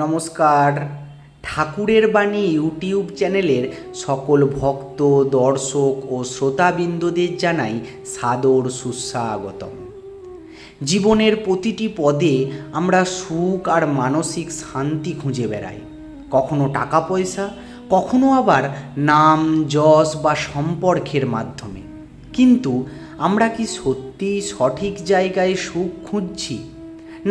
নমস্কার। ঠাকুরের বাণী ইউটিউব চ্যানেলের সকল ভক্ত, দর্শক ও শ্রোতাবৃন্দদের জানাই সাদর সুস্বাগতম। জীবনের প্রতিটি পদে আমরা সুখ আর মানসিক শান্তি খুঁজে বেড়াই, কখনো টাকা পয়সা, কখনো আবার নাম, যশ বা সম্পর্কের মাধ্যমে। কিন্তু আমরা কি সত্যিই সঠিক জায়গায় সুখ খুঁজছি,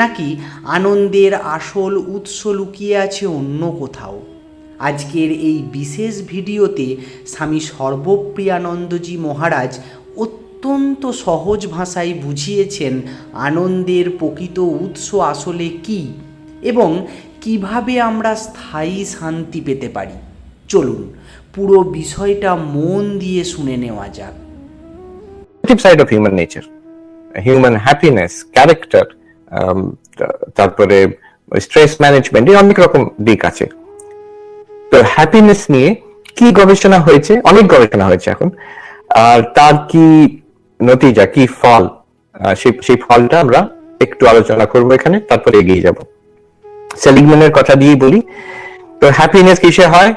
নাকি আনন্দের আসল উৎস লুকিয়ে আছে অন্য কোথাও? আজকের এই বিশেষ ভিডিওতে স্বামী সর্বপ্রিয়ানন্দজি মহারাজ অত্যন্ত সহজ ভাষায় বুঝিয়েছেন আনন্দের প্রকৃত উৎস আসলে কী এবং কিভাবে আমরা স্থায়ী শান্তি পেতে পারি। চলুন পুরো বিষয়টা মন দিয়ে শুনে নেওয়া যাক। Side of human nature, human happiness, character, তারপরে স্ট্রেস ম্যানেজমেন্ট, এই অনেক রকম দিক আছে। তো হ্যাপিনেস নিয়ে কি গবেষণা হয়েছে, অনেক গবেষণা হয়েছে এখন, আর তার কি নতিজা, কি ফল, সেই ফলটা আমরা একটু আলোচনা করব এখানে, তারপরে এগিয়ে যাব। সেলিগম্যানের কথা দিয়ে বলি। তো হ্যাপিনেস কিসে হয়?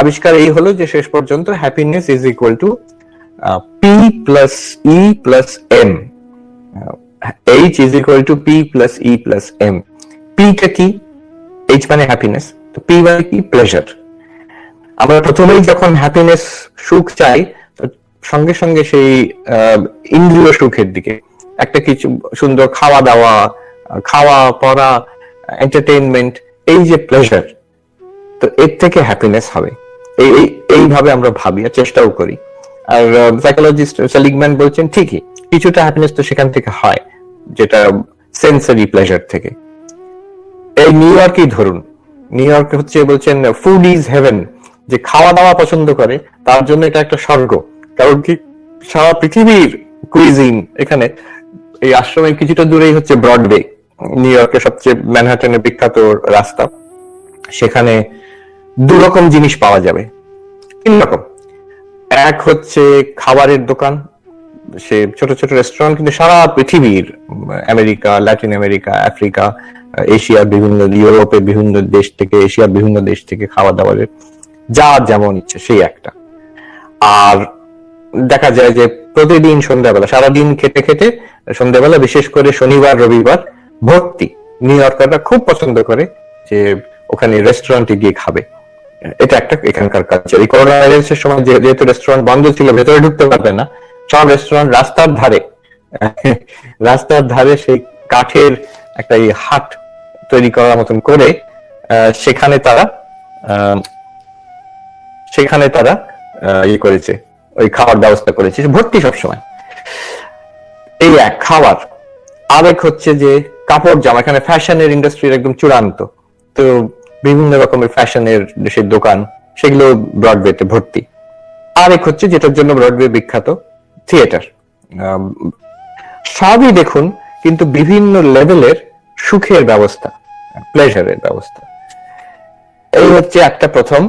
আবিষ্কার এই হলো যে শেষ পর্যন্ত happiness is equal to P plus E plus M. H is equal to P plus E plus M. P টা কি? H মানে হ্যাপিনেস, তো P মানে কি? প্লেজার। আমরা প্রথমেই যখন হ্যাপিনেস, সুখ চাই, সঙ্গে সঙ্গে সেই ইন্দ্রিয় সুখের দিকে, একটা কিছু সুন্দর খাওয়া দাওয়া, খাওয়া পড়া, এন্টারটেইনমেন্ট, এই যে প্লেজার, তো এর থেকে হ্যাপিনেস হবে, এইভাবে আমরা ভাবি আর চেষ্টাও করি। আর সাইকোলজিস্ট সেলিগম্যান বলছেন ঠিকই, কিছুটা হ্যাপিনেস তো সেখান থেকে হয়, যেটা সেন্সরি প্লেজার থেকে। এই নিউ ইয়র্কই ধরুন, নিউ ইয়র্ক হচ্ছে বলছেন ফুড ইজ হেভেন। যে খাওয়া দাওয়া পছন্দ করে তার জন্য এটা একটা স্বর্গ, কারণ কি সারা পৃথিবীর কুইজিন এখানে। এই আশ্রমের কিছুটা দূরেই হচ্ছে ব্রডওয়ে, নিউ ইয়র্কের সবচেয়ে ম্যানহাটনের বিখ্যাত রাস্তা। সেখানে দু রকম জিনিস পাওয়া যাবে, তিন রকম। এক হচ্ছে খাবারের দোকান, সে ছোট ছোট রেস্টুরেন্ট, কিন্তু সারা পৃথিবীর, আমেরিকা, ল্যাটিন আমেরিকা, আফ্রিকা, এশিয়ার বিভিন্ন, ইউরোপের বিভিন্ন দেশ থেকে, এশিয়ার বিভিন্ন দেশ থেকে খাওয়া দাওয়ারের যা যেমন ইচ্ছে সেই একটা। আর দেখা যায় যে প্রতিদিন সন্ধ্যাবেলা, সারাদিন খেতে খেতে সন্ধ্যাবেলা, বিশেষ করে শনিবার রবিবার, ভর্তি। নিউ ইয়র্কাররা খুব পছন্দ করে যে ওখানে রেস্টুরেন্টে গিয়ে খাবে। এটা একটা এখানকার কালচার। এই করোনা ভাইরাসের সময় যেহেতু রেস্টুরেন্ট বন্ধ ছিল, ভেতরে ঢুকতে পারবে না, সব রেস্টুরেন্ট রাস্তার ধারে সেই কাঠের একটা হাট তৈরি করার মতন করে সেখানে তারা ইয়ে করেছে, ওই খাওয়ার ব্যবস্থা করেছে, ভর্তি সবসময়। এই এক খাবার। আরেক হচ্ছে যে কাপড় জামা, এখানে ফ্যাশনের ইন্ডাস্ট্রির একদম চূড়ান্ত, তো বিভিন্ন রকমের ফ্যাশনের দেশের দোকান, সেগুলো ব্রডওয়েতে ভর্তি। আরেক হচ্ছে যেটার জন্য ব্রডওয়ে বিখ্যাত, থিয়েটার। সবই দেখুন কিন্তু বিভিন্ন লেভেলের সুখের ব্যবস্থা, প্লেজারের ব্যবস্থা। এই হচ্ছে একটা প্রথম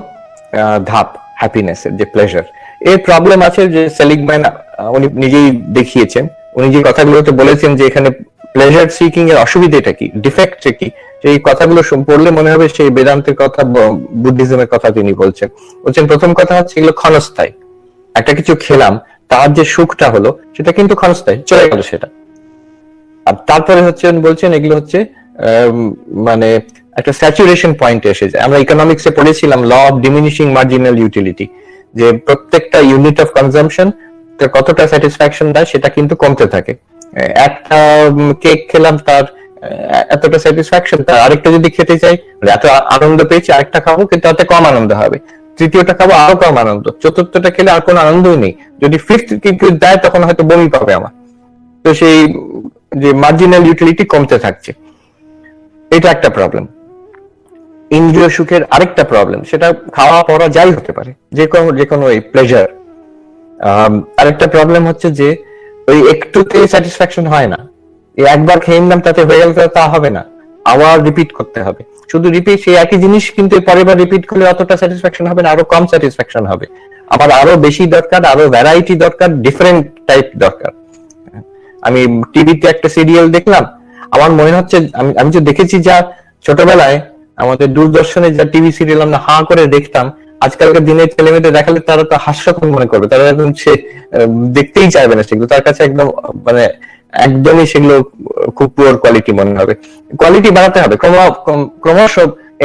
ধাপ হ্যাপিনেসের, যে প্লেজার। এর প্রবলেম আছে যে সেলিগম্যান উনি নিজেই দেখিয়েছেন, উনি যে কথাগুলোতে বলেছেন যে এখানে প্লেজার সিকিং এর অসুবিধাটা কি, ডিফেক্টটা কি, সেই কথাগুলো পড়লে মনে হবে সেই বেদান্তের কথা, বুদ্ধিজমের কথা তিনি বলছেন। প্রথম কথা হচ্ছে এগুলো ক্ষণস্থায়ী। একটা কিছু খেলাম, তার যে সুখটা হলো সেটা কিন্তু ক্ষণস্থায়ী, চলে গেল সেটা। আর তারপরে বলছেন এগুলো হচ্ছে মানে একটা স্যাচুরেশন পয়েন্টে এসে যায়। আমরা ইকোনমিক্সে পড়েছিলাম law of diminishing marginal utility, যে প্রত্যেকটা ইউনিট অফ কনজাম্পশন কতটা স্যাটিসফ্যাকশন দেয় সেটা কিন্তু কমতে থাকে। একটা কেক খেলাম, তার এতটা স্যাটিসফ্যাকশন, তার আরেকটা যদি খেতে চাই, এত আনন্দ পেয়েছি, আরেকটা খাবো কিন্তু তাতে কম আনন্দ হবে, তৃতীয়টা খাবো আরো কম আনন্দ, চতুর্থটা খেলে আর কোনো আনন্দই নেই, যদি ফিফথ কেক দেয় তখন হয়তো বমি পাবে আমার। তো সেই যে মার্জিনাল ইউটিলিটি কমতে থাকছে, এটা একটা প্রবলেম। ইন্দ্রিয় সুখের আরেকটা প্রবলেম, সেটা খাওয়া পড়া যাই হতে পারে, যে কোনো এই প্লেজার। আরেকটা প্রবলেম হচ্ছে যে ওই একটুতে স্যাটিসফ্যাকশন হয় না, একবার খেয়ে নিলাম তাতে হয়ে গেল তা হবে না, আবার রিপিট করতে হবে। শুধু রিপিট, সেই একই জিনিস কিন্তু পরের বার রিপিট করলে অতটা স্যাটিসফ্যাকশন হবে না, আরো কম স্যাটিসফ্যাকশন হবে। আবার আরো বেশি দরকার, আরো ভ্যারাইটি দরকার, ডিফারেন্ট টাইপ দরকার। আমি টিভিতে একটা সিরিয়াল দেখলাম, আমার মনে হচ্ছে আমি যে দেখেছি যা ছোটবেলায় আমাদের দূরদর্শনে যা টিভি সিরিয়াল আমরা হাঁ করে দেখতাম, আজকালকার দিনের ছেলেমেয়েদের দেখালে তারা তো হাস্যকর মনে করবে, তারা একদম সে দেখতেই চাইবে না সেগুলো, তার কাছে একদম মানে একদমই সেগুলো খুব পুয়ার কোয়ালিটি মনে হবে। কোয়ালিটি বাড়াতে হবে, ক্রমশ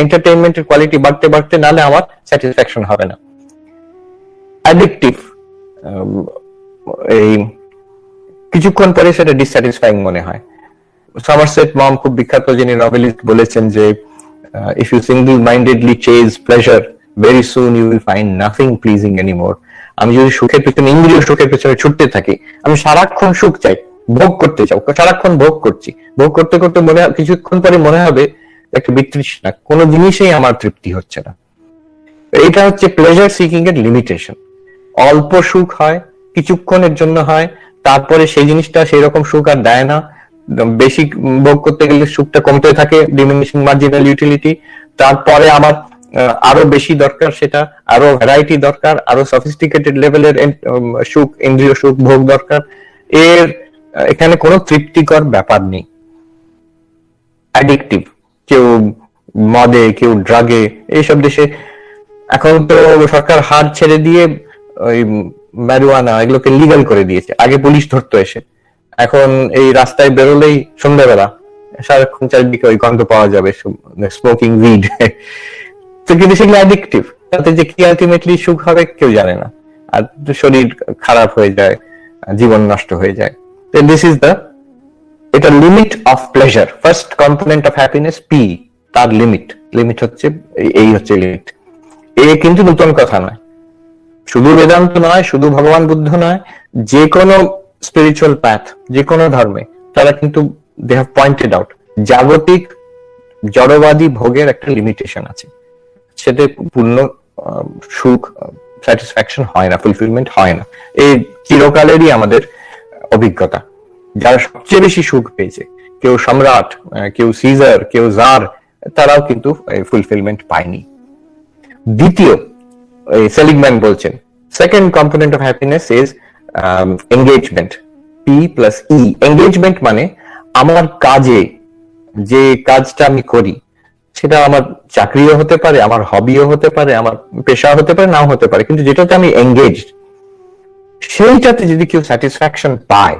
এন্টারটেইনমেন্টের কোয়ালিটি বাড়তে বাড়তে, নাহলে আমার স্যাটিসফ্যাকশন হবে না। অ্যাডিকটিভ, এই কিছুক্ষণ পরে সেটা ডিসস্যাটিসফাইং মনে হয়। সমারসেট মম, খুব বিখ্যাত যিনি নভেলিস্ট, বলেছেন যে if you single mindedly chase pleasure, very soon you will find nothing pleasing anymore. আমি যদি সুখের পেছনে, ইন্দ্রিয় সুখের পেছনে ছুটতে থাকি, আমি সারাক্ষণ সুখ চাই, ভোগ করতে চাও, সারাক্ষণ ভোগ করছি, ভোগ করতে করতে মনে কিছুক্ষণ পরে মনে হবে একটা বিতৃষ্ণা, কোনো জিনিসেই আমার তৃপ্তি হচ্ছে না। এটা হচ্ছে প্লেজার সিকিং এর লিমিটেশন। অল্প সুখ হয়, কিছুক্ষণের জন্য হয়, তারপরে সেই জিনিসটা সেই রকম সুখ আর দেয় না। বেশি ভোগ করতে গেলে সুখটা কমতে থাকে, ডিমিনিশিং মার্জিনাল ইউটিলিটি। তারপরে আমার আরো বেশি দরকার, সেটা আরো ভ্যারাইটি দরকার, আরো সফিস্টিকেটেড লেভেলের সুখ, ইন্দ্রিয় সুখ ভোগ দরকার। এখানে কোনো তৃপ্তিকর ব্যাপার নেই। অ্যাডিকটিভ, কেউ মদে, কেউ ড্রাগে। এইসব দেশে এখন তো সরকার হাত ছেড়ে দিয়ে ওই ম্যারিজুয়ানা এগুলোকে লিগ্যাল করে দিয়েছে। আগে পুলিশ ধরতো এসে, এখন এই রাস্তায় বেরোলেই সন্ধ্যাবেলা সারাক্ষণ চারিদিকে ওই গন্ধ পাওয়া যাবে, স্মোকিং উইড। তো কিন্তু সেগুলো অ্যাডিকটিভ, তাতে যে কি আলটিমেটলি সুখ হবে কেউ জানে না, আর শরীর খারাপ হয়ে যায়, জীবন নষ্ট হয়ে যায়। দিস ইজ দ্য, এটা limit of pleasure, first component of happiness, P, তার লিমিট হচ্ছে এই হচ্ছে লিমিট। কিন্তু নতুন কথা নয়, শুধু বেদান্ত নয়, শুধু ভগবান বুদ্ধ নয়, যে কোনো স্পিরিচুয়াল প্যাথ, যে কোনো ধর্মে তারা কিন্তু দে হ্যাভ পয়েন্টেড আউট জাগতিক জড়বাদী ভোগের একটা লিমিটেশন আছে, সেটা পূর্ণ সুখ, স্যাটিসফ্যাকশন হয় না, ফুলফিলমেন্ট হয় না। এই চিরকালেরই আমাদের অভিজ্ঞতা। যারা সবচেয়ে বেশি সুখ পেয়েছে, কেউ সম্রাট, কেউ সিজার, কেউ জার, তারাও কিন্তু ফুলফিলমেন্ট পায়নি। দ্বিতীয়, সেলিগম্যান বলছেন, second component of happiness is engagement, P plus E. Engagement মানে আমার কাজে, যে কাজটা আমি করি সেটা আমার চাকরিও হতে পারে, আমার হবিও হতে পারে, আমার পেশা হতে পারে, নাও হতে পারে, কিন্তু যেটাতে আমি এঙ্গেজড, সেইটাতে যদি কেউ স্যাটিসফ্যাকশন পায়,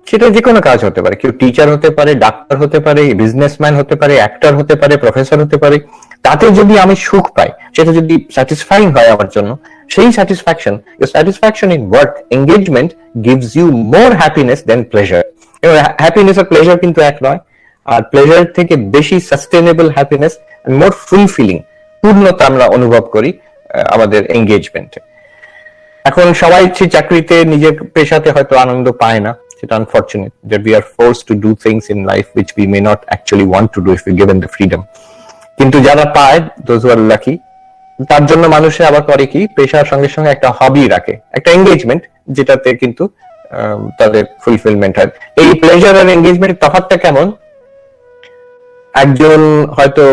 সেটা যে কোনো কাজ হতে পারে, কেউ টিচার হতে পারে, ডাক্তার হতে পারে, বিজনেসম্যান হতে পারে, অ্যাক্টর হতে পারে, প্রফেসর হতে পারে, তাতে যদি আমি সুখ পাই, সেটা যদি স্যাটিসফাইং হয় আমার জন্য, সেই satisfaction in work, engagement gives you more happiness than pleasure. Happiness আর প্লেজার কিন্তু এক নয়, আর প্লেজার থেকে বেশি সাস্টেনেবল হ্যাপিনেস, মোর ফুলফিলিং, পূর্ণতা আমরা অনুভব করি আমাদের এঙ্গেজমেন্টে। এখন সবাই চাকরিতে, নিজের পেশাতে হয়তো আনন্দ পায় না, সেটা unfortunate that we are forced to do things in life which we may not actually want to do if we given the freedom. কিন্তু যারা পায়, those who are lucky, তার জন্য মানুষে আবার করে কি, পেশার সঙ্গে সঙ্গে একটা হবি রাখে, একটা এঙ্গেজমেন্ট, যেটাতে কিন্তু তাদের ফুলফিলমেন্ট হয়। এই প্লেজার আর এঙ্গেজমেন্টের তফাৎটা কেমন? একজন হয়তো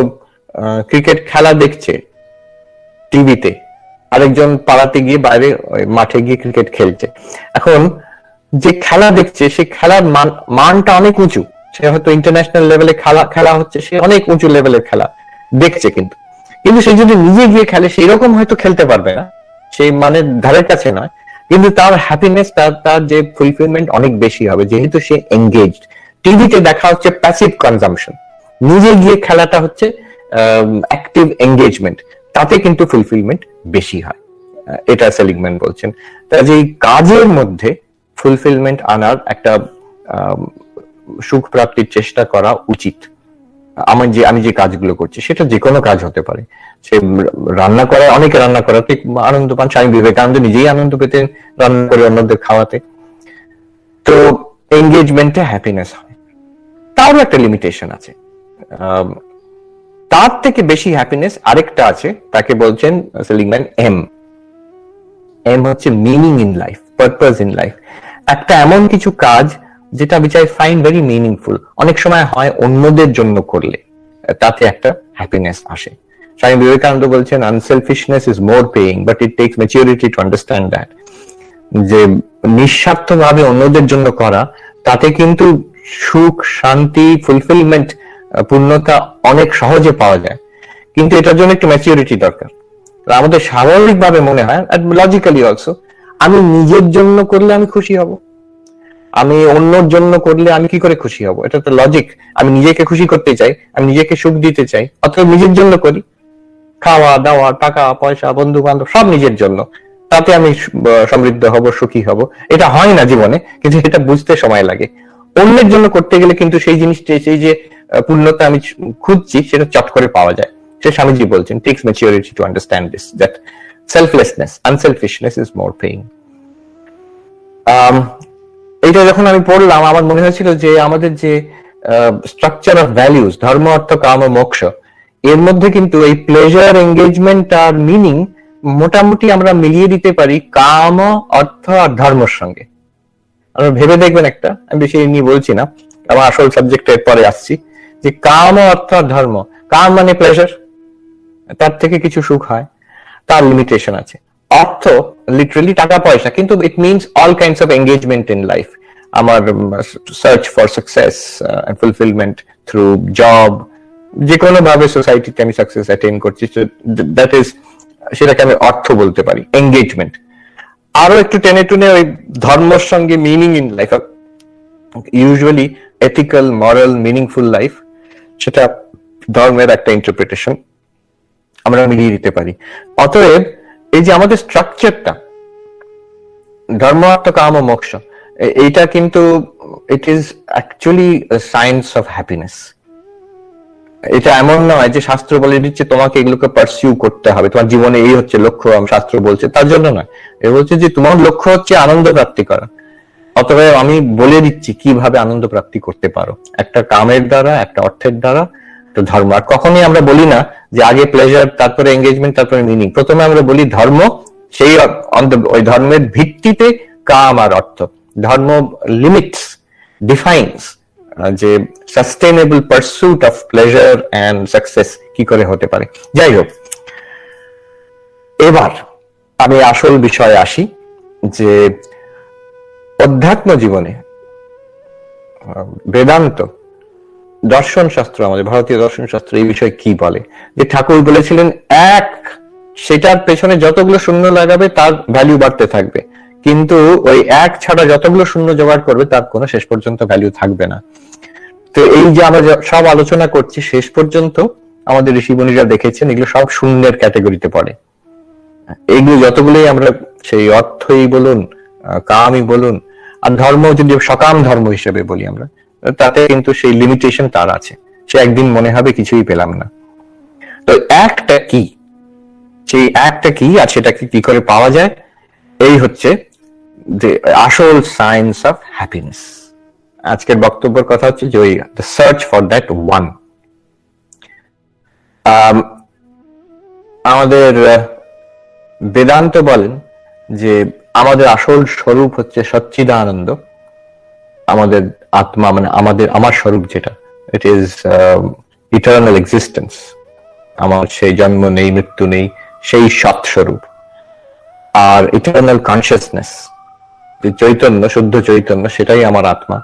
ক্রিকেট খেলা দেখছে টিভিতে, আরেকজন পাড়াতে গিয়ে বাইরে মাঠে গিয়ে ক্রিকেট খেলছে। এখন যে খেলা দেখছে, সে খেলার মানটা অনেক উঁচু, সে হয়তো ইন্টারন্যাশনাল লেভেলে খেলা হচ্ছে, সে অনেক উঁচু লেভেলের খেলা দেখছে, কিন্তু সে যদি নিজে গিয়ে খেলে সেই রকম হয়তো খেলতে পারবে না, সেই মানের ধারের কাছে নয়, কিন্তু তার হ্যাপিনেস, তার যে ফুলফিলমেন্ট অনেক বেশি হবে, যেহেতু সে এঙ্গেজড। টিভিতে দেখা হচ্ছে প্যাসিভ কনজাম্পশন, নিজে গিয়ে খেলাটা হচ্ছে অ্যাক্টিভ এঙ্গেজমেন্ট, তাতে কিন্তু ফুলফিলমেন্ট বেশি হয়। এটা সেলিগম্যান বলছেন। যে কাজের মধ্যে ফুলফিলমেন্ট আনার একটা সুখ প্রাপ্তির চেষ্টা করা উচিত। আমি যে কাজগুলো করছি, সেটা যে কোনো কাজ হতে পারে, সে রান্না করা, অনেকে রান্না করাতে আনন্দ পান, স্বামী বিবেকানন্দ নিজেই আনন্দ পেতেন রান্না করে অন্যদের খাওয়াতে। তো এঙ্গেজমেন্টে হ্যাপিনেস হয়, তারও একটা লিমিটেশন আছে। তার থেকে বেশি হ্যাপিনেস আরেকটা আছে, তাকে বলছেন সেলিগম্যান এম হচ্ছে meaning in life, purpose in life. একটা এমন কিছু কাজ যেটা which I find very meaningful, অনেক সময় হয় অন্যদের জন্য করলে তাতে একটা হ্যাপিনেস আসে। স্বামী বিবেকানন্দ বলছেন, unselfishness is more paying but it tax maturity to understand that. যে নিঃস্বার্থভাবে অন্যদের জন্য করা, তাতে কিন্তু সুখ, শান্তি, ফুলফিলমেন্ট পূর্ণতা অনেক সহজে পাওয়া যায়, কিন্তু এটার জন্য একটু ম্যাচিউরিটি দরকার। আমাদের স্বাভাবিকভাবে মনে হয়, লজিক্যালি অলসো, আমি নিজের জন্য করলে আমি খুশি হব, আমি অন্যর জন্য করলে আমি কি করে খুশি হব? এটা তো লজিক। আমি নিজেকে খুশি করতে চাই, আমি নিজেকে সুখ দিতে চাই, অথবা নিজের জন্য করি। খাওয়া দাওয়া, টাকা পয়সা, বন্ধু বান্ধব সব নিজের জন্য, তাতে আমি সমৃদ্ধ হব, সুখী হব। এটা হয় না জীবনে, কিন্তু এটা বুঝতে সময় লাগে। অন্যের জন্য করতে গেলে কিন্তু সেই জিনিসটা, সেই যে পূর্ণতা আমি খুঁজছি, সেটা চট করে পাওয়া যায়। সে স্বামীজি বলছেন, tax maturity to understand this, that selflessness, unselfishness is more paying. এটা যখন আমি পড়লাম, আমার মনে হয়েছিল যে আমাদের যে স্ট্রাকচার অফ ভ্যালিউজ, ধর্ম অর্থ কাম ও মোক্ষ, এর মধ্যে কিন্তু এই প্লেজার, এঙ্গেজমেন্ট আর মিনিং মোটামুটি আমরা মিলিয়ে দিতে পারি কাম, অর্থ আর ধর্মের সঙ্গে। আমরা ভেবে দেখবেন একটা, আমি বেশি নিয়ে বলছি না, আমার আসল সাবজেক্টের পরে আসছি, যে কাম, অর্থ আর ধর্ম। কাম মানে প্লেজার, তার থেকে কিছু সুখ হয়, তার লিমিটেশন আছে। অর্থ লিটারালি টাকা পয়সা, কিন্তু it means all kinds of engagement in life. আমার search for success and fulfilment through job, যে কোনো ভাবে সোসাইটিতে আমি সাকসেস অ্যাটেইন করছি, দ্যাট ইজ, সেটাকে আমি অর্থ বলতে পারি, এঙ্গেজমেন্ট। আরো একটু টেনে টুনে ওই ধর্মের সঙ্গে meaning in life, usually ethical, moral, meaningful life, সেটা ধর্মের একটা ইন্টারপ্রিটেশন, আমরা মিলিয়ে দিতে পারি। অতএব এই যে আমাদের স্ট্রাকচারটা, ধর্ম অর্থ কাম ও মোক্ষ, এইটা কিন্তু it is actually science of happiness. এটা এমন নয় যে শাস্ত্র বলে দিচ্ছে তোমাকে এগুলোকে পারসিউ করতে হবে, তোমার জীবনে এই হচ্ছে লক্ষ্য, শাস্ত্র বলছে, তার জন্য নয়। এ বলছে যে তোমার লক্ষ্য হচ্ছে আনন্দ প্রাপ্তি করা, অতএব আমি বলে দিচ্ছি কিভাবে আনন্দ প্রাপ্তি করতে পারো, একটা কামের দ্বারা, একটা অর্থের দ্বারা, একটা ধর্ম। আর কখনোই আমরা বলি না যে আগে প্লেজার, তারপরে এঙ্গেজমেন্ট, তারপরে মিনিং। প্রথমে আমরা বলি ধর্ম, সেই ওই ধর্মের ভিত্তিতে কাম আর অর্থ। ধর্ম লিমিটস, ডিফাইন্স যে sustainable pursuit of pleasure and success কি করে হতে পারে। যাই হোক, এবার আমি আসল বিষয়ে আসি, যে অধ্যাত্ম জীবনে বেদান্ত দর্শন শাস্ত্র, আমাদের ভারতীয় দর্শন শাস্ত্র এই বিষয়ে কি বলে। যে ঠাকুর বলেছিলেন, এক, সেটার পেছনে যতগুলো শূন্য লাগাবে তার ভ্যালু বাড়তে থাকবে, কিন্তু ওই এক ছাড়া যতগুলো শূন্য জোগাড় করবে তার কোনো শেষ পর্যন্ত ভ্যালু থাকবে না। তো এই যে আমরা সব আলোচনা করছি, শেষ পর্যন্ত আমাদের ঋষিমুনিরা দেখেছেন এগুলো সব শূন্যের ক্যাটাগরিতে পড়ে। এইগুলো যতগুলোই আমরা, সেই অর্থই বলুন, কামই বলুন, আর ধর্ম যদি সকাম ধর্ম হিসেবে বলি আমরা, তাতে কিন্তু সেই লিমিটেশন তার আছে। সে একদিন মনে হবে কিছুই পেলাম না। তো একটা কি, সেই একটা কি আর সেটাকে কি করে পাওয়া যায়, এই হচ্ছে যে আসল সায়েন্স অফ হ্যাপিনেস। আজকের বক্তব্যের কথা হচ্ছে যে ওই the search for that one. আমাদের বেদান্ত বলেন যে আমাদের আসল স্বরূপ হচ্ছে সচ্চিদানন্দ। আমাদের আত্মা মানে আমার স্বরূপ যেটা, ইট ইজ ইটারনাল এক্সিস্টেন্স। আমার সেই জন্ম নেই, মৃত্যু নেই, সেই সৎ স্বরূপ। আর ইটারনাল কনসিয়াসনেস, যে চৈতন্য, শুদ্ধ চৈতন্য, সেটাই আমার আত্মা।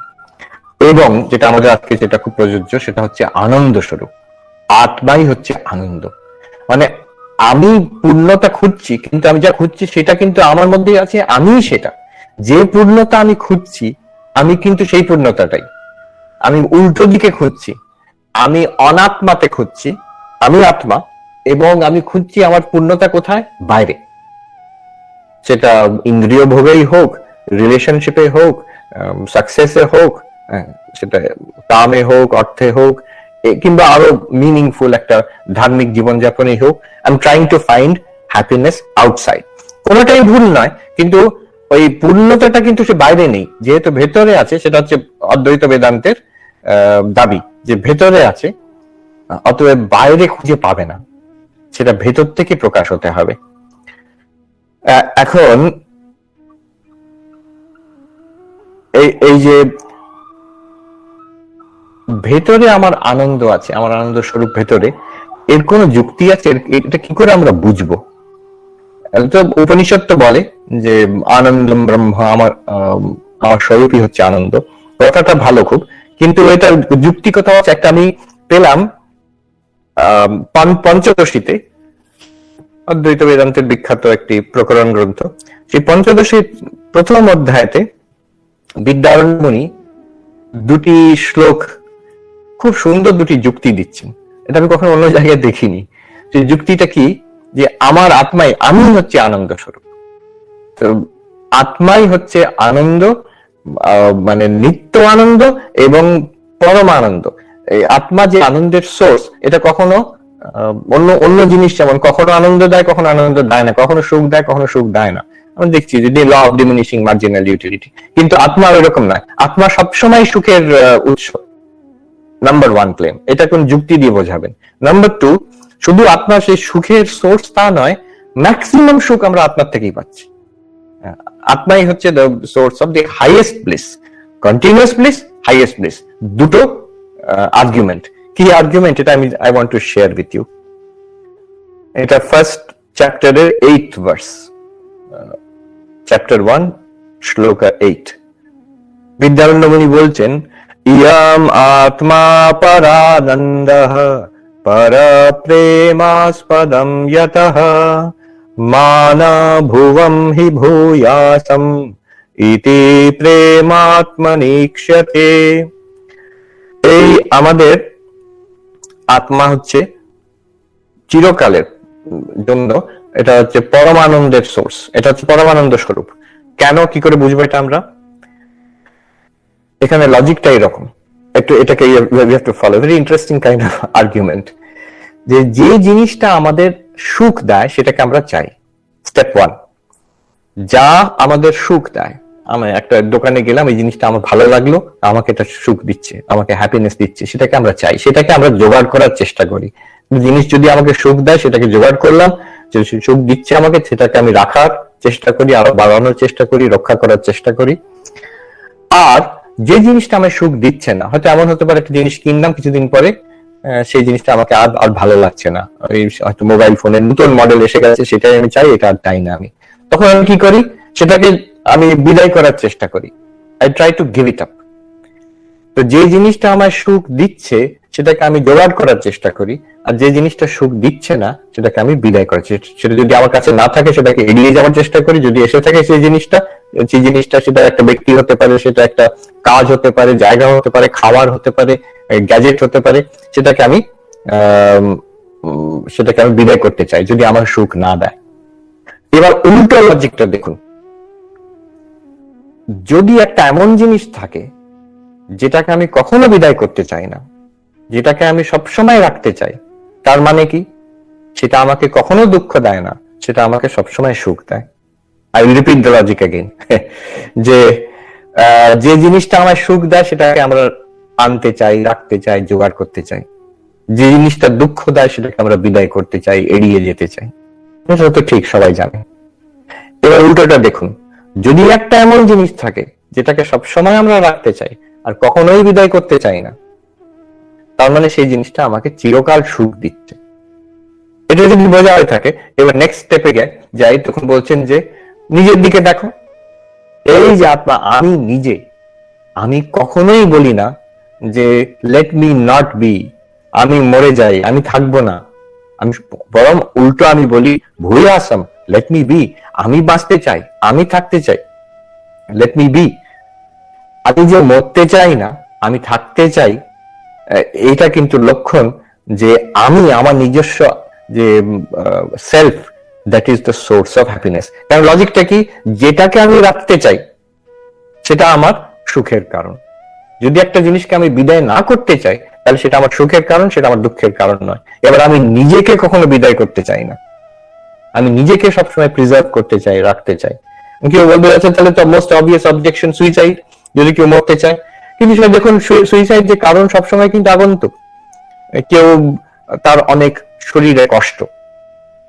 এবং যেটা আমাদের আজকে যেটা খুব প্রযোজ্য, সেটা হচ্ছে আনন্দ স্বরূপ। আত্মাই হচ্ছে আনন্দ। মানে আমি পূর্ণতা খুঁজছি, কিন্তু আমি যা খুঁজছি সেটা কিন্তু আমার মধ্যেই আছে, আমি সেটা। যে পূর্ণতা আমি খুঁজছি, আমি কিন্তু সেই পূর্ণতাটাই। আমি উল্টো দিকে খুঁজছি, আমি অনাত্মাতে খুঁজছি, আমি আত্মা, এবং আমি খুঁজছি আমার পূর্ণতা কোথায়, বাইরে। সেটা ইন্দ্রিয় ভোগেই হোক, রিলেশনশিপে হোক, সাকসেসে হোক, সেটা কামে হোক, অর্থে হোক, কিংবা আরো মিনিংফুল একটা ধার্মিক জীবনযাপনেই হোক। I am trying to find happiness outside. কোনোটাই ভুল নয়, কিন্তু ওই পূর্ণতাটা কিন্তু সে বাইরে নেই, যেহেতু ভেতরে আছে। সেটা হচ্ছে অদ্বৈত বেদান্তের দাবি, যে ভেতরে আছে, অতএব বাইরে খুঁজে পাবে না, সেটা ভেতর থেকে প্রকাশ হতে হবে। এখন এই যে ভেতরে আমার আনন্দ আছে, আমার আনন্দ স্বরূপ ভেতরে, এর কোন যুক্তি আছে? এটা কি করে আমরা বুঝবো? তো উপনিষদ তো বলে যে আনন্দম ব্রহ্ম, আমার স্বরূপই হচ্ছে আনন্দ। কথাটা ভালো খুব, কিন্তু এটার যুক্তি কথা হচ্ছে, একটা আমি পেলাম পঞ্চদশীতে, অদ্বৈত বেদান্তের বিখ্যাত একটি প্রকরণ গ্রন্থ। সেই পঞ্চদশীর প্রথম অধ্যায়তে বিদ্যারণ্য মুনি দুটি শ্লোক, খুব সুন্দর দুটি যুক্তি দিচ্ছেন। এটা আমি কখনো অন্য জায়গায় দেখিনি। সেই যুক্তিটা কি, যে আমার আত্মাই, আমি হচ্ছে আনন্দ স্বরূপ। তো আত্মাই হচ্ছে আনন্দ, মানে নিত্য আনন্দ এবং পরম আনন্দ। এই আত্মা যে আনন্দের সোর্স, এটা কখনো অন্য অন্য জিনিস যেমন কখনো আনন্দ দেয়, কখনো আনন্দ দেয় না, কখনো সুখ দেয়, কখনো সুখ দেয় না। আমরা দেখছি যে law of diminishing marginal utility. কিন্তু আত্মা এরকম নয়, আত্মা সবসময় সুখের উৎস। নাম্বার ওয়ান ক্লেম, এটা কোন যুক্তি দিয়ে বোঝাবেন। নাম্বার টু, শুধু আত্মা সেই সুখের সোর্স তা নয়, ম্যাক্সিমাম সুখ আমরা আত্মার থেকেই পাচ্ছি। আত্মাই হচ্ছে the source of the highest bliss, continuous bliss, highest bliss. দুটো আর্গুমেন্ট। কি আর্গুমেন্ট, এটা I want to share with you. এটা ফার্স্ট চ্যাপ্টারের 8th ভার্স, চ্যাপ্টার 1 শ্লোকা 8। বিদ্যারণ্য মুনি বলছেন, ইয়ম আত্মা পরানন্দঃ পরপ্রেমাস্পদম যতঃ মানা ভুবম হি ভূয়াসম ইতি প্রেমাত্মনীক্ষ্যতে। এই আমাদের আত্মা হচ্ছে চিরকালের জন্য, এটা হচ্ছে পরমানন্দের সোর্স, এটা হচ্ছে পরমানন্দ স্বরূপ। কেন, কি করে বুঝবো এটা আমরা? এখানে লজিকটা এরকম, একটু এটাকে we have to follow, very interesting kind of argument, যে যে জিনিসটা আমাদের সুখ দেয় সেটাকে আমরা চাই। স্টেপ 1, যা আমাদের সুখ দেয়, আমি একটা দোকানে গেলাম, এই জিনিসটা আমার ভালো লাগলো, আমাকে এটা সুখ দিচ্ছে, আমাকে হ্যাপিনেস দিচ্ছে, সেটাকে আমরা চাই, সেটাকে আমরা জোগাড় করার চেষ্টা করি। জিনিস যদি আমাকে সুখ দেয়, সেটাকে জোগাড় করলাম, যে সুখ দিচ্ছে আমাকে, সেটাকে আমি রাখার চেষ্টা করি, আরো বাড়ানোর চেষ্টা করি, রক্ষা করার চেষ্টা করি। আর যে জিনিসটা আমার সুখ দিচ্ছে না, হয়তো এমন হতে পারে একটা জিনিস কিনলাম, কিছুদিন পরে সেই জিনিসটা আমাকে আর ভালো লাগছে না, হয়তো মোবাইল ফোনের নতুন মডেল এসে গেছে, সেটাই আমি চাই, এটা আর চাই না আমি। তখন আমি কি করি, সেটাকে আমি বিদায় করার চেষ্টা করি, I try to give it up. তো যে জিনিসটা আমার সুখ দিচ্ছে সেটাকে আমি জোগাড় করার চেষ্টা করি, আর যে জিনিসটা সুখ দিচ্ছে না সেটাকে আমি বিদায় করার চেষ্টা, সেটা যদি আমার কাছে না থাকে সেটাকে এড়িয়ে যাওয়ার চেষ্টা করি। যদি এসে থাকে সেই জিনিসটা সেটা একটা ব্যক্তি হতে পারে, সেটা একটা কাজ হতে পারে, জায়গা হতে পারে, খাবার হতে পারে, গ্যাজেট হতে পারে, সেটাকে আমি বিদায় করতে চাই যদি আমার সুখ না দেয়। এবার উল্টো লজিকটা দেখুন, যদি একটা এমন জিনিস থাকে যেটাকে আমি কখনো বিদায় করতে চাই না, যেটাকে আমি সবসময় রাখতে চাই, তার মানে কি, সেটা আমাকে কখনো দুঃখ দেয় না, সেটা আমাকে সবসময় সুখ দেয়। I will repeat the logic again, যে জিনিসটা আমায় সুখ দেয় সেটাকে আমরা আনতে চাই, রাখতে চাই, জোগাড় করতে চাই। যে জিনিসটা দুঃখ দেয় সেটাকে আমরা বিদায় করতে চাই, এড়িয়ে যেতে চাই। এটা তো ঠিক, সবাই জানে। এবার উল্টোটা দেখুন, যদি একটা এমন জিনিস থাকে যেটাকে সবসময় আমরা রাখতে চাই আর কখনোই বিদায় করতে চাই না, তার মানে সেই জিনিসটা আমাকে চিরকাল সুখ দিচ্ছে। এটা যদি বোঝা হয়ে থাকে, এবার নেক্সট স্টেপে যাই, তখন বলছেন যে নিজের দিকে দেখো। এই যে আত্মা, আমি নিজে, আমি কখনোই বলি না যে লেট মি নট বি, আমি মরে যাই, আমি থাকবো না। আমি বরং উল্টো আমি বলি ভূয়াসম, লেট মি বি, আমি বাঁচতে চাই, আমি থাকতে চাই, লেট মি বি। আমি যে মরতে চাই না, আমি থাকতে চাই, এটা কিন্তু লক্ষণ যে আমি আমার নিজস্ব যে self, that is the source of happiness. কারণ লজিকটা কি, যেটাকে আমি রাখতে চাই সেটা আমার সুখের কারণ। যদি একটা জিনিসকে আমি বিদায় না করতে চাই, তাহলে সেটা আমার সুখের কারণ, সেটা আমার দুঃখের কারণ নয়। এবার আমি নিজেকে কখনো বিদায় করতে চাই না, আমি নিজেকে সবসময় প্রিজার্ভ করতে চাই, রাখতে চাই। কেউ বলতে যাচ্ছে তাহলে তো মোস্ট অবভিয়াস অবজেকশন সুইসাইড, যদি কেউ মরতে চায়। কিন্তু সেটা দেখুন, সুইসাইড যে কারণ সবসময় কিন্তু আগন্তুক। কেউ তার অনেক শরীরে কষ্ট,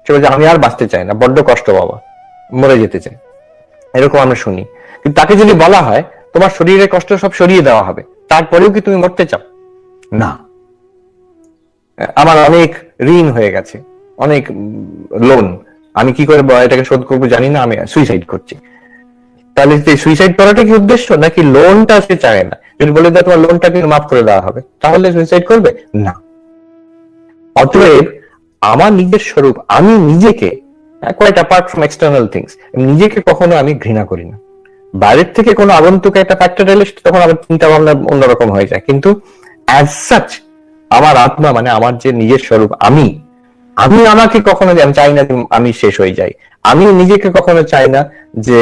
সে বলছে আমি আর বাঁচতে চাই না, বড্ড কষ্ট বাবা, মরে যেতে চাই, এরকম আমরা শুনি। কিন্তু তাকে যদি বলা হয় তোমার শরীরে কষ্ট সব সরিয়ে দেওয়া হবে, তারপরেও কি তুমি মরতে চাও? না, আমার অনেক ঋণ হয়ে গেছে, অনেক লোন, আমি কি করে এটাকে শোধ করবো জানি না, আমি সুইসাইড করছি। তাহলে সুইসাইড করাটা কি উদ্দেশ্য, নাকি লোনটা সে চায় না? যদি বলে দেয় তোমার লোনটা কিন্তু মাফ করে দেওয়া হবে, তাহলে সুইসাইড করবে না। অতএব আমার নিজের স্বরূপ, আমি নিজেকে, quite apart from external things, নিজেকে কখনো আমি ঘৃণা করি না। বাইরের থেকে কোনো আগন্তুক একটা ফ্যাক্টর এলে তখন আমার চিন্তা ভাবনা অন্যরকম হয়ে যায়, কিন্তু অ্যাজ সাচ আমার আত্মা, মানে আমার যে নিজের স্বরূপ, আমি আমাকে কখনো, আমি চাই না যে আমি শেষ হয়ে যাই, আমি নিজেকে কখনো চাই না যে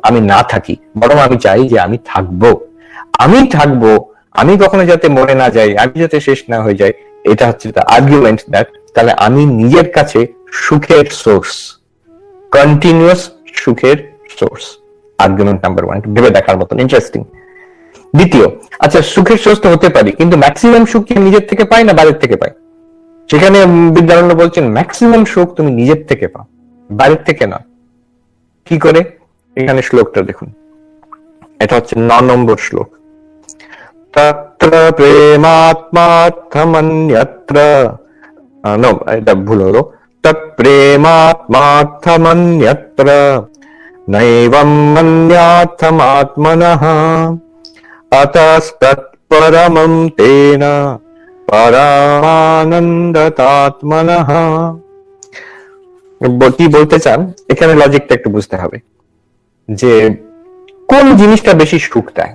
আমি না থাকি, বরং আমি চাই যে আমি থাকবো, আমি কখনো যাতে মরে না যাই, আমি যাতে শেষ না হয়ে যাই। এটা হচ্ছে দ্য আর্গুমেন্ট দ্যাট তাহলে আমি নিজের কাছে সুখের সোর্স, কন্টিনিউয়াস সুখের সোর্স। আর্গুমেন্ট নাম্বার 1, ভেবে দেখার মতন ইন্টারেস্টিং। দ্বিতীয়, আচ্ছা সুখের সোর্স তো হতে পারি, কিন্তু ম্যাক্সিমাম সুখ কি নিজের থেকে পাই না বাইরের থেকে পাই? সেখানে বিদ্যারণ্য বলছেন ম্যাক্সিমাম সুখ তুমি নিজের থেকে পাও, বাইরের থেকে না। কি করে? এখানে শ্লোকটা দেখুন, এটা হচ্ছে 9 নম্বর শ্লোক। তত্র প্রেমাত্মার্থমন্যত্র, নো এটা ভুল হলো, তৎপ্রেমাত্মার্থমন্যত্র নৈবং মন্যার্থমাত্মনঃ অতস্তৎপরমং তেন পরমানন্দতাত্মনঃ। কি বলতে চান এখানে, লজিকটা একটু বুঝতে হবে যে কোন জিনিসটা বেশি সুখ দেয়।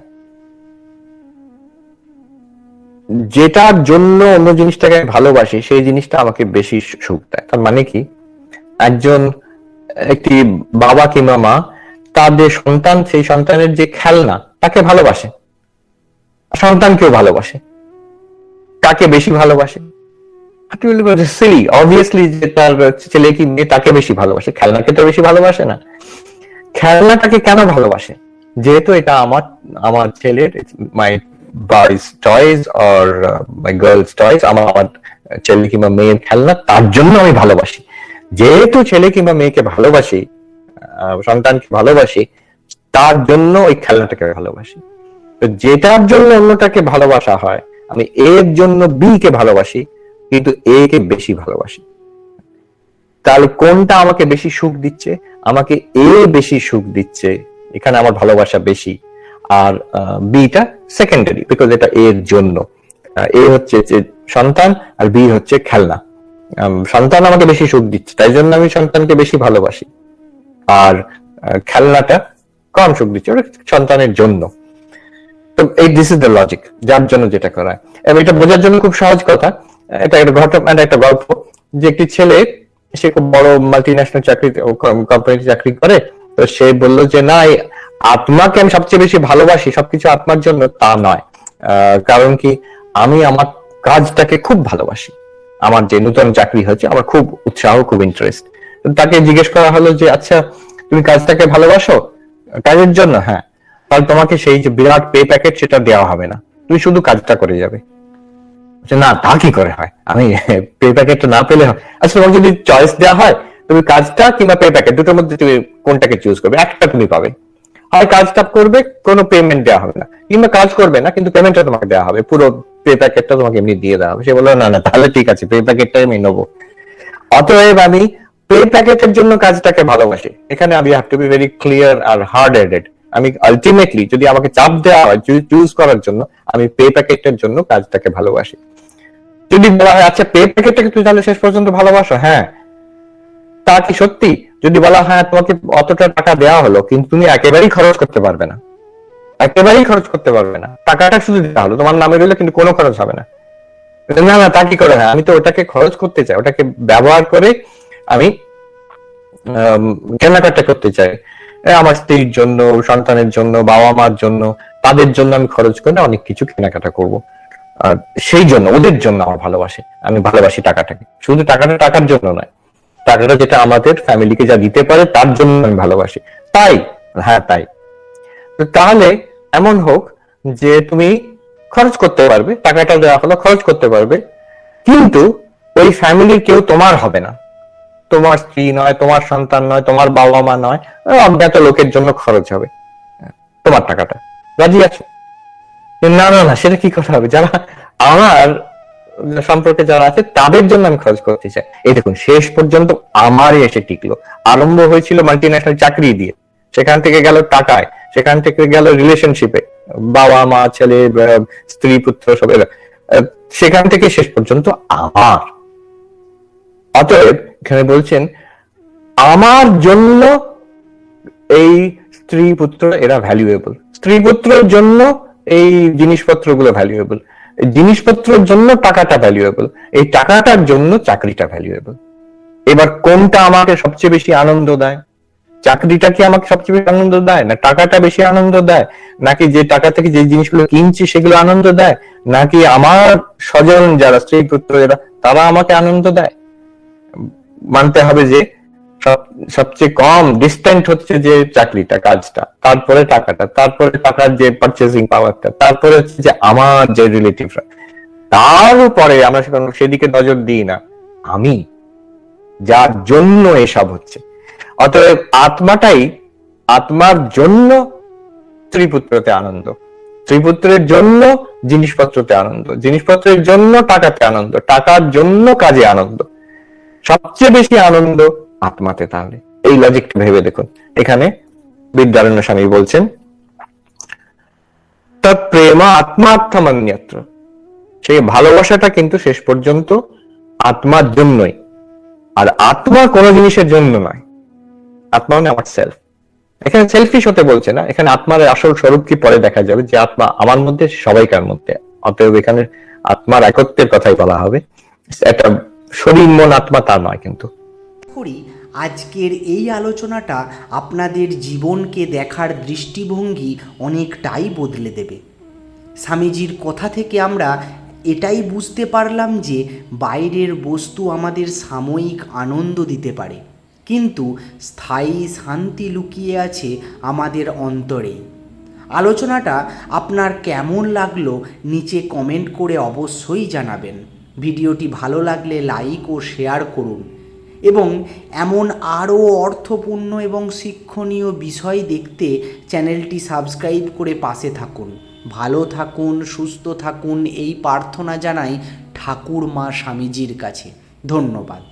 যেটার জন্য অন্য জিনিসটাকে ভালোবাসি সেই জিনিসটা আমাকে বেশি সুখ দেয়। তার মানে কি, একটি বাবা কিংবা মা তাদের সন্তান, সেই সন্তানের যে খেলনা তাকে ভালোবাসে, সন্তানকেও ভালোবাসে, কাকে বেশি ভালোবাসে? সিলি অবভিয়াসলি যে তার ছেলে কি মেয়ে তাকে বেশি ভালোবাসে, খেলনাকে তো বেশি ভালোবাসে না। খেলনাটাকে কেন ভালোবাসে? যেহেতু এটা আমার ছেলের, my boys toys or my girls toys, আমার ছেলে কিংবা মেয়ের খেলনা, তার জন্য আমি ভালোবাসি। যেহেতু ছেলে কিংবা মেয়েকে ভালোবাসি, সন্তানকে ভালোবাসি, তার জন্য ওই খেলনাটাকে ভালোবাসি। তো যেটার জন্য অন্যটাকে ভালোবাসা হয়, আমি এর জন্য বি কে ভালোবাসি, কিন্তু এ কে বেশি ভালোবাসি। তাহলে কোনটা আমাকে বেশি সুখ দিচ্ছে? আমাকে এ বেশি সুখ দিচ্ছে, এখানে আমার ভালোবাসা বেশি। আর বিটা সেকেন্ডারি, বিকজ এটা এর জন্য। এ হচ্ছে যে সন্তান আর বি হচ্ছে খেলনা। সন্তান আমাকে বেশি সুখ দিচ্ছে, তাই জন্য আমি সন্তানকে বেশি ভালোবাসি। আর খেলনাটা কম সুখ দিচ্ছে, ওটা সন্তানের জন্য। তো এই দিস ইজ দ্য লজিক, যার জন্য যেটা করা হয়। এবং এটা বোঝার জন্য খুব সহজ কথা, এটা একটা ঘটনা, একটা গল্প, যে একটি ছেলে, সে খুব বড় মাল্টি ন্যাশনাল কোম্পানিতে চাকরি করে। তো সে বলল যে না, আত্মাকে আমি সবচেয়ে বেশি ভালোবাসি, সবকিছু আত্মার জন্য, তা নয়। কারণ কি, আমি আমার কাজটাকে খুব ভালোবাসি। আমার যে নতুন চাকরি হচ্ছে, আমার খুব উৎসাহ, খুব ইন্টারেস্ট। তাকে জিজ্ঞেস করা হলো যে আচ্ছা তুমি কাজটাকে ভালোবাসো, কাজের জন্য? হ্যাঁ। তাহলে তোমাকে সেই যে বিরাট পে প্যাকেট সেটা দেওয়া হবে না, তুমি শুধু কাজটা করে যাবে। না, তা কি করে হয়, আমি পে প্যাকেটটা না পেলে হয়? আচ্ছা তোমাকে যদি চয়েস দেওয়া হয়, তুমি কাজটা কিংবা পে প্যাকেট দুটোর মধ্যে তুমি কোনটাকে চুজ করবে? একটা তুমি পাবে, হয় কাজটা করবে, কোনো পেমেন্ট দেওয়া হবে না, কিংবা কাজ করবে না কিন্তু পেমেন্টটা তোমাকে দেওয়া হবে, পুরো পে প্যাকেটটা তোমাকে এমনি দিয়ে দেওয়া হবে। সে বললো না না, তাহলে ঠিক আছে, পে প্যাকেটটাই আমি নেবো। অতএব আমি পে প্যাকেটের জন্য কাজটাকে ভালোবাসি। এখানে আমি have to be very clear আর হার্ড হেডেড। আমি আলটিমেটলি যদি আমাকে চাপ দেওয়া হয় চুজ করার জন্য, আমি পে প্যাকেটের জন্য কাজটাকে ভালোবাসি। যদি বলা হয় আচ্ছা পে প্যাকেটটাকে তুই তাহলে শেষ পর্যন্ত ভালোবাসো, হ্যাঁ, তা কি সত্যি? যদি বলা হ্যাঁ তোমাকে অতটা টাকা দেওয়া হলো, কিন্তু তুমি একেবারেই খরচ করতে পারবে না, টাকাটা শুধু দেওয়া হলো, তোমার নামে রইলো, কিন্তু কোনো খরচ হবে না। না না, তা কি করে হয়? আমি তো ওটাকে খরচ করতে চাই, ওটাকে ব্যবহার করে আমি কেনাকাটা করতে চাই, আমার স্ত্রীর জন্য, সন্তানের জন্য, বাবা মার জন্য, তাদের জন্য আমি খরচ করে অনেক কিছু কেনাকাটা করব। আর সেই জন্য, ওদের জন্য আমার ভালোবাসে, আমি ভালোবাসি টাকাটাকে। শুধু টাকাটা টাকার জন্য নয়, টাকাটা যেটা আমাদের ফ্যামিলিকে যা দিতে পারে তার জন্য আমি ভালোবাসি। তাই? হ্যাঁ তাই। তাহলে এমন হোক যে তুমি খরচ করতে পারবে, টাকাটা দেওয়া হলো, খরচ করতে পারবে, কিন্তু ওই ফ্যামিলির কেউ তোমার হবে না, তোমার স্ত্রী নয়, তোমার সন্তান নয়, তোমার বাবা মা নয়, অজ্ঞাত লোকের জন্য খরচ হবে তোমার টাকাটা। রাজি আছো? না না না, সেটা কি কথা হবে? যারা আমার সম্পর্কে যারা আছে তাদের জন্য আমি খরচ করতে চাই। এই দেখুন, শেষ পর্যন্ত আমারই এসে টিকলো। আরম্ভ হয়েছিল মাল্টি ন্যাশনাল চাকরি দিয়ে, সেখান থেকে গেল টাকায়, সেখান থেকে গেল রিলেশনশিপে, বাবা মা ছেলে স্ত্রী পুত্র সব। সেখান থেকে শেষ পর্যন্ত আমার। অতএব এখানে বলছেন আমার জন্য এই স্ত্রী পুত্র এরা ভ্যালুয়েবল, স্ত্রী পুত্রের জন্য এই জিনিসপত্রগুলো ভ্যালুয়েবল, জিনিসপত্রের জন্য টাকাটা ভ্যালুয়েবল, এই টাকাটার জন্য চাকরিটা ভ্যালুয়েবল। এবার কোনটা আমাকে সবচেয়ে বেশি আনন্দ দেয়? চাকরিটা কি আমাকে সবচেয়ে বেশি আনন্দ দেয়, না টাকাটা বেশি আনন্দ দেয়, নাকি যে টাকা থেকে যে জিনিসগুলো কিনছি সেগুলো আনন্দ দেয়, নাকি আমার স্বজন যারা স্ত্রী পুত্র এরা তারা আমাকে আনন্দ দেয়? মানতে হবে যে সবচেয়ে কম ডিস্টেন্ট হচ্ছে যে চাকরিটা, কাজটা, তারপরে টাকাটা, তারপরে টাকার যে পারচেসিং পাওয়ারটা, তারপরে হচ্ছে যে আমার যে রিলেটিভরা, তার উপরে আমরা সেদিকে নজর দিই না, আমি যার জন্য এসব হচ্ছে। অতএব আত্মাটাই, আত্মার জন্য স্ত্রীপুত্রতে আনন্দ, স্ত্রীপুত্রের জন্য জিনিসপত্রতে আনন্দ, জিনিসপত্রের জন্য টাকাতে আনন্দ, টাকার জন্য কাজে আনন্দ, সবচেয়ে বেশি আনন্দ আত্মাতে। তাহলে এই লজিকটা ভেবে দেখুন, এখানে বিদ্যারণ্য স্বামী বলছেন তৎপ্রেম আত্মার্থমান্যত্র, সেই ভালোবাসাটা কিন্তু শেষ পর্যন্ত আত্মার জন্যই, আর আত্মা কোনো জিনিসের জন্য নয়। আত্মা মানে আমার সেলফ, এখানে সেলফিশ হতে বলছে না, এখানে আত্মার আসল স্বরূপ কি পরে দেখা যাবে, যে আত্মা আমার মধ্যে সবাইকার মধ্যে। অতএব এখানে আত্মার একত্বের কথাই বলা হবে, একটা শরীর মন আত্মা তার নয়। কিন্তু করি আজকের এই আলোচনাটা আপনাদের জীবনকে দেখার দৃষ্টিভঙ্গি অনেকটাই বদলে দেবে। স্বামীজির কথা থেকে আমরা এটাই বুঝতে পারলাম যে বাইরের বস্তু আমাদের সাময়িক আনন্দ দিতে পারে, কিন্তু স্থায়ী শান্তি লুকিয়ে আছে আমাদের অন্তরেই। আলোচনাটা আপনার কেমন লাগলো নিচে কমেন্ট করে অবশ্যই জানাবেন। ভিডিওটি ভালো লাগলে লাইক ও শেয়ার করুন এবং এমন আরও অর্থপূর্ণ এবং শিক্ষণীয় বিষয় দেখতে চ্যানেলটি সাবস্ক্রাইব করে পাশে থাকুন। ভালো থাকুন, সুস্থ থাকুন, এই প্রার্থনা জানাই ঠাকুর মা স্বামীজির কাছে। ধন্যবাদ।